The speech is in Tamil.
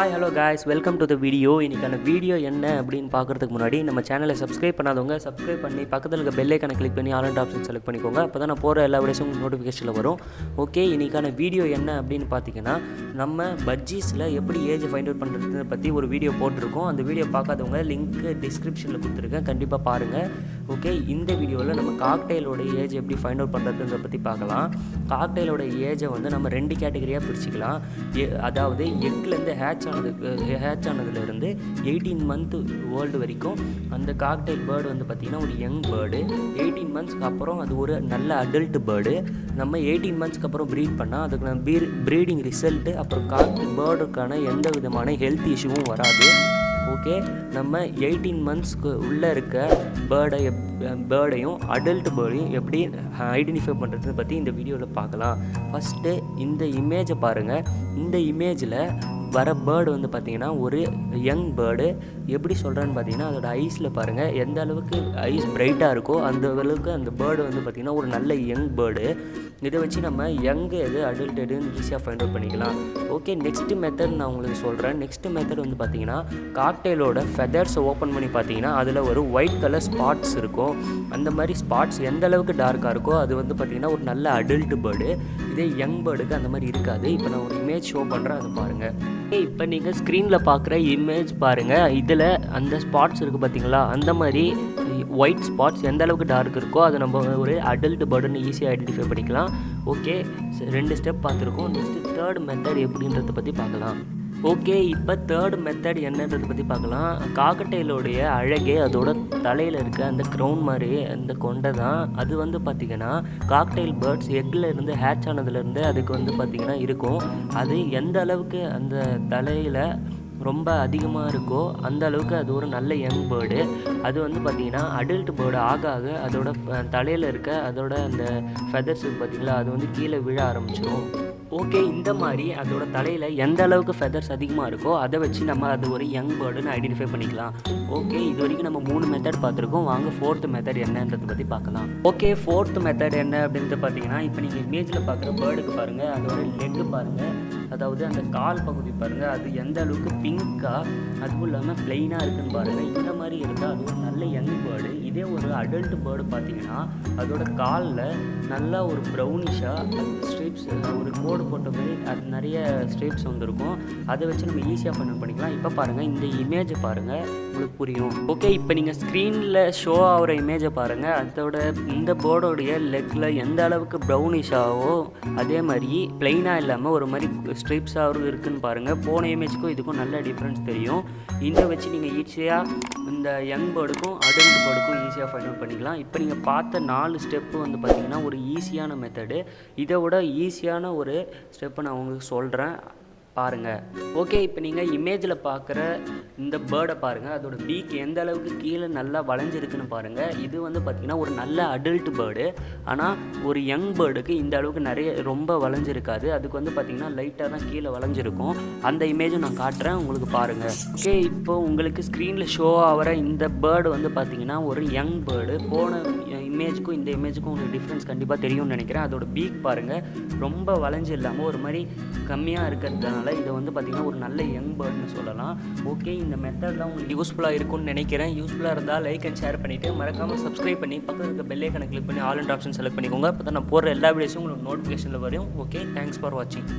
Hi hello guys, welcome to the video. இன்றைக்கான வீடியோ என்ன அப்படின்னு பார்க்குறதுக்கு முன்னாடி நம்ம சேனலை சப்ஸ்கிரைப் பண்ணாதவங்க சப்ஸ்கிரைப் பண்ணி பக்கத்தில் இருக்க பெல் ஐக்கானை கிளிக் பண்ணி ஆல் ஆப்ஷன் செலக்ட் பண்ணிக்கோங்க. அப்போ தான் நான் போகிற எல்லா வீடியோஸும் நோட்டிஃபிகேஷனில் வரும். ஓகே, இன்றைக்கான வீடியோ என்ன அப்படின்னு பார்த்தீங்கன்னா, நம்ம பட்ஜீஸில் எப்படி ஏஜ் ஃபைண்ட் அவுட் பண்ணுறதை பற்றி ஒரு வீடியோ போட்டிருக்கோம். அந்த வீடியோ பார்க்காதவங்க லிங்க் டிஸ்கிரிப்ஷனில் கொடுத்துருக்கேன், கண்டிப்பாக பாருங்கள். ஓகே, இந்த வீடியோவில் நம்ம காக்டெயிலோட ஏஜ் எப்படி ஃபைண்ட் அவுட் பண்ணுறதுன்றதை பற்றி பார்க்கலாம். காக்டெயிலோட ஏஜை வந்து நம்ம 2 கேட்டகரியாக பிரிச்சுக்கலாம். அதாவது எக்லேருந்து ஹேட்ச் ஆனதுலேருந்து 18 மந்த் ஓல்டு வரைக்கும் அந்த காக்டெயில் பேர்டு வந்து பார்த்திங்கன்னா ஒரு யங் பேர்டு. 18 மந்த்ஸ்க்கு அப்புறம் அது ஒரு நல்ல அடல்ட் பேர்டு. நம்ம 18 மந்த்ஸ்க்கு அப்புறம் ப்ரீட் பண்ணால் அதுக்கு ப்ரீடிங் ரிசல்ட்டு அப்புறம் பேர்டுக்கான எந்த விதமான ஹெல்த் இஷ்யூவும் வராது. ஓகே, நம்ம 18 மந்த்ஸ்க்கு உள்ளே இருக்க பேர்டையும் அடல்ட் பேர்டையும் எப்படி ஐடென்டிஃபை பண்ணுறதை பற்றி இந்த வீடியோவில் பார்க்கலாம். ஃபஸ்ட்டு இந்த இமேஜை பாருங்கள். இந்த இமேஜில் வர பேர்டு வந்து பார்த்திங்கன்னா ஒரு யங் பேர்டு. எப்படி சொல்கிறேன்னு பார்த்தீங்கன்னா, அதோட ஐஸில் பாருங்கள், எந்த அளவுக்கு ஐஸ் பிரைட்டாக இருக்கோ அந்த அளவுக்கு அந்த பேர்டு வந்து பார்த்திங்கன்னா ஒரு நல்ல யங் பேர்டு. இதை வச்சு நம்ம யங்கு எது அடல்ட் எதுன்னு ஈஸியாக ஃபைண்ட் அவுட் பண்ணிக்கலாம். ஓகே, நெக்ஸ்ட் மெத்தட் நான் உங்களுக்கு சொல்கிறேன். நெக்ஸ்ட் மெத்தட் வந்து பார்த்திங்கன்னா, காக்டெயிலோட ஃபெதர்ஸை ஓப்பன் பண்ணி பார்த்தீங்கன்னா அதில் ஒரு ஒயிட் கலர் ஸ்பாட்ஸ் இருக்கும். அந்த மாதிரி ஸ்பாட்ஸ் எந்த அளவுக்கு டார்க்காக இருக்கோ அது வந்து பார்த்திங்கன்னா ஒரு நல்ல அடல்ட் பேர்டு. இதே யங் பேர்டுக்கு அந்த மாதிரி இருக்காது. இப்போ நான் ஒரு இமேஜ் ஷோ பண்ணுறேன், அதை பாருங்கள். இப்போ நீங்கள் ஸ்க்ரீனில் பார்க்குற இமேஜ் பாருங்கள். இதில் அந்த ஸ்பாட்ஸ் இருக்குது பார்த்தீங்களா, அந்த மாதிரி ஒயிட் ஸ்பாட்ஸ் எந்த அளவுக்கு டார்க் இருக்கோ அதை நம்ம ஒரு அடல்ட் பேர்டுன்னு ஈஸியாக ஐடென்டிஃபை பண்ணிக்கலாம். ஓகே, 2 ஸ்டெப் பார்த்துருக்கோம். நெக்ஸ்ட்டு தேர்ட் மெத்தட் எப்படின்றத பற்றி பார்க்கலாம். ஓகே, இப்போ தேர்ட் மெத்தட் என்னன்றதை பற்றி பார்க்கலாம். காக்கட்டெயிலோடைய அழகே அதோட தலையில் இருக்க அந்த க்ரௌன் மாதிரி அந்த கொண்டை தான். அது வந்து பார்த்திங்கன்னா காக்டெயில் பேர்ட்ஸ் எக்கில் இருந்து ஹேட்ச் ஆனதுலேருந்து அதுக்கு வந்து பார்த்திங்கன்னா இருக்கும். அது எந்த அளவுக்கு அந்த தலையில் ரொம்ப அதிகமாக இருக்கோ அந்த அளவுக்கு அது ஒரு நல்ல யங் பேர்டு. அது வந்து பார்த்திங்கன்னா அடல்ட் பேர்டு ஆக ஆக அதோட தலையில் இருக்க அதோட அந்த ஃபெதர்ஸ் பார்த்திங்களா, அது வந்து கீழே விழ ஆரம்பிச்சிடும். ஓகே, இந்த மாதிரி அதோட தலையில் எந்த அளவுக்கு ஃபெதர்ஸ் அதிகமாக இருக்கோ அதை வச்சு நம்ம அது ஒரு யங் பேர்டுன்னு ஐடென்டிஃபை பண்ணிக்கலாம். ஓகே, இது வரைக்கும் நம்ம 3 மெத்தட் பார்த்துருக்கோம். வாங்க 4th மெத்தட் என்னன்றதை பற்றி பார்க்கலாம். ஓகே, 4th மெத்தட் என்ன அப்படின்றது பார்த்தீங்கன்னா, இப்போ நீங்கள் இமேஜில் பார்க்குற பேர்டுக்கு பாருங்கள், அதோட லெக்கு பாருங்கள், அதாவது அந்த கால் பகுதி பாருங்கள், அது எந்த அளவுக்கு பிங்காக அதுவும் இல்லாமல் ப்ளைனாக இருக்குன்னு பாருங்கள். இந்த மாதிரி இருந்தால் அது ஒரு நல்ல யங் பேர்டு. இதே ஒரு அடல்ட் பேர்டு பார்த்தீங்கன்னா அதோட காலில் நல்லா ஒரு ப்ரௌனிஷாக ஸ்ட்ரிப்ஸ் ஒரு கோடு போட்ட மாதிரி அது நிறைய ஸ்ட்ரிப்ஸ் வந்துருக்கும். அதை வச்சு நம்ம ஈஸியாக பண்ணிக்கலாம். இப்போ பாருங்கள், இந்த இமேஜை பாருங்கள், உங்களுக்கு புரியும். ஓகே, இப்போ நீங்கள் ஸ்க்ரீனில் ஷோ ஆகிற இமேஜை பாருங்கள். அதோட இந்த பேர்டோடைய லெக்கில் எந்த அளவுக்கு ப்ரௌனிஷாகவோ அதே மாதிரி ப்ளைனாக இல்லாமல் ஒரு மாதிரி ஸ்ட்ரிப்ஸாகவும் இருக்குதுன்னு பாருங்கள். போன இமேஜுக்கும் இதுக்கும் நல்ல டிஃப்ரென்ஸ் தெரியும். இதை வச்சு நீங்கள் ஈஸியாக இந்த யங் பேர்டுக்கும் அடல்ட் பேர்டுக்கும் ஈஸியாக ஃபைண்ட் அவுட் பண்ணிக்கலாம். இப்போ நீங்கள் பார்த்த 4 ஸ்டெப்பு வந்து பார்த்திங்கன்னா ஒரு ஈஸியான மெத்தடு. இதை விட ஈஸியான ஒரு ஸ்டெப்பை நான் உங்களுக்கு சொல்கிறேன், பாருங்கள். ஓகே, இப்போ நீங்கள் இமேஜில் பார்க்குற இந்த பேர்டை பாருங்கள். அதோட பீக் எந்த அளவுக்கு கீழே நல்லா வளைஞ்சிருக்குன்னு பாருங்கள். இது வந்து பார்த்திங்கன்னா ஒரு நல்ல அடல்ட் பேர்டு. ஆனால் ஒரு யங் பேர்டுக்கு இந்த அளவுக்கு ரொம்ப வளைஞ்சிருக்காது. அதுக்கு வந்து பார்த்திங்கன்னா லைட்டாக தான் கீழே வளைஞ்சிருக்கும். அந்த இமேஜும் நான் காட்டுறேன், உங்களுக்கு பாருங்கள். ஓகே, இப்போ உங்களுக்கு ஸ்க்ரீனில் ஷோ ஆகிற இந்த பேர்டு வந்து பார்த்திங்கன்னா ஒரு யங் பேர்டு. போன இமேஜுக்கும் இந்த இமேஜுக்கும் உங்களுக்கு டிஃப்ரென்ஸ் கண்டிப்பாக தெரியும்னு நினைக்கிறேன். அதோட பீக் பாருங்கள், ரொம்ப வளைஞ்சு இல்லாமல் ஒரு மாதிரி கம்மியாக இருக்கிறதுனால இதை வந்து பார்த்திங்கன்னா ஒரு நல்ல யங் பேர்டுன்னு சொல்லலாம். ஓகே, இந்த மெத்தட்லாம் உங்களுக்கு யூஸ்ஃபுல்லாக இருக்கும்னு நினைக்கிறேன். யூஸ்ஃபுல்லாக இருந்தால் லைக் அண்ட் ஷேர் பண்ணிவிட்டு மறக்காமல் சப்ஸ்கிரைப் பண்ணி பக்கத்தில் இருக்க பெல் ஐக்கானை கிளிக் பண்ணி ஆல் ஆப்ஷன் செலக்ட் பண்ணிக்கோங்க. அப்போ தான் நான் போடுற எல்லா வீடியோஸும் உங்களுக்கு நோட்டிஃபிகேஷனில் வரும். ஓகே, தேங்க்ஸ் ஃபார் வாட்சிங்.